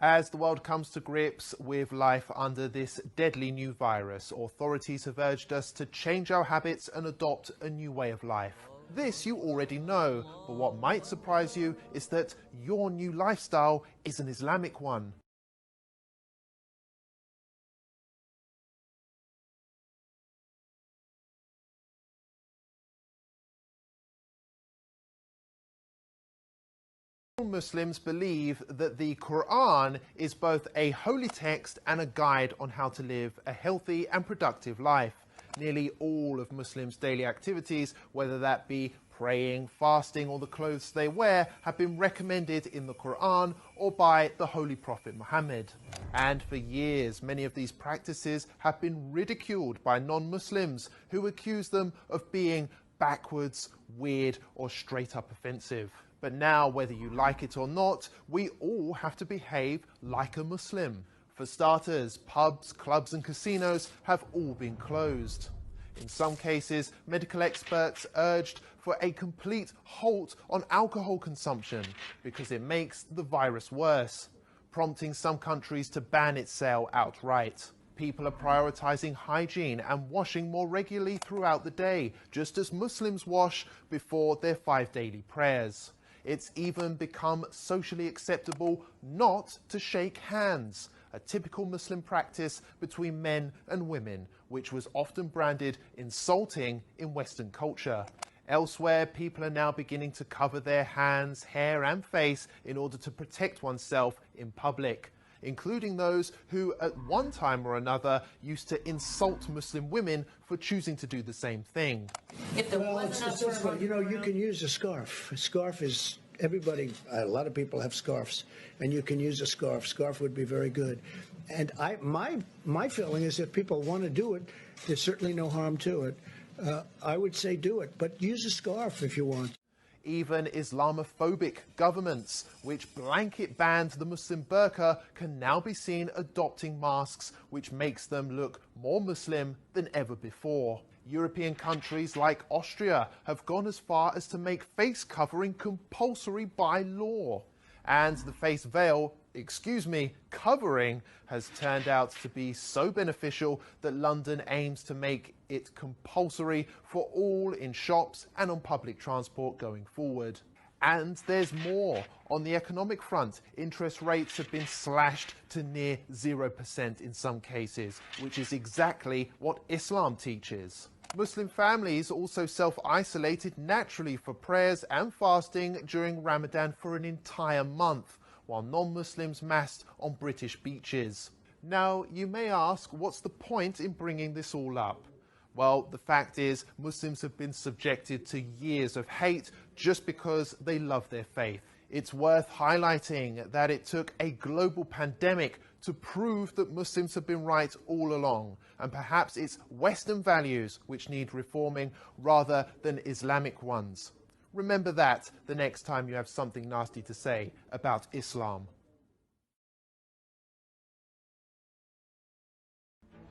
As the world comes to grips with life under this deadly new virus, authorities have urged us to change our habits and adopt a new way of life. This you already know, but what might surprise you is that your new lifestyle is an Islamic one. Muslims believe that the Quran is both a holy text and a guide on how to live a healthy and productive life. Nearly all of Muslims' daily activities, whether that be praying, fasting, or the clothes they wear, have been recommended in the Quran or by the Holy Prophet Muhammad. And for years, many of these practices have been ridiculed by non-Muslims who accuse them of being backwards, weird, or straight up offensive. But now, whether you like it or not, we all have to behave like a Muslim. For starters, pubs, clubs and casinos have all been closed. In some cases, medical experts urged for a complete halt on alcohol consumption because it makes the virus worse, prompting some countries to ban its sale outright. People are prioritizing hygiene and washing more regularly throughout the day, just as Muslims wash before their 5 daily prayers. It's even become socially acceptable not to shake hands, a typical Muslim practice between men and women, which was often branded insulting in Western culture. Elsewhere, people are now beginning to cover their hands, hair and face in order to protect oneself in public, including those who at one time or another used to insult Muslim women for choosing to do the same thing. Well, it's this way. You know, you can use a scarf. A scarf is, everybody, a lot of people have scarves, and you can use a scarf. Scarf would be very good. And my feeling is if people want to do it, there's certainly no harm to it. I would say do it, but use a scarf if you want. Even Islamophobic governments, which blanket banned the Muslim burqa, can now be seen adopting masks, which makes them look more Muslim than ever before. European countries like Austria have gone as far as to make face covering compulsory by law. And the face veil, covering, has turned out to be so beneficial that London aims to make it compulsory for all in shops and on public transport going forward. And there's more. On the economic front, interest rates have been slashed to near 0% in some cases, which is exactly what Islam teaches. Muslim families also self-isolated naturally for prayers and fasting during Ramadan for an entire month, while non-Muslims massed on British beaches. Now, you may ask, what's the point in bringing this all up? Well, the fact is, Muslims have been subjected to years of hate just because they love their faith. It's worth highlighting that it took a global pandemic to prove that Muslims have been right all along, and perhaps it's Western values which need reforming rather than Islamic ones. Remember that the next time you have something nasty to say about Islam.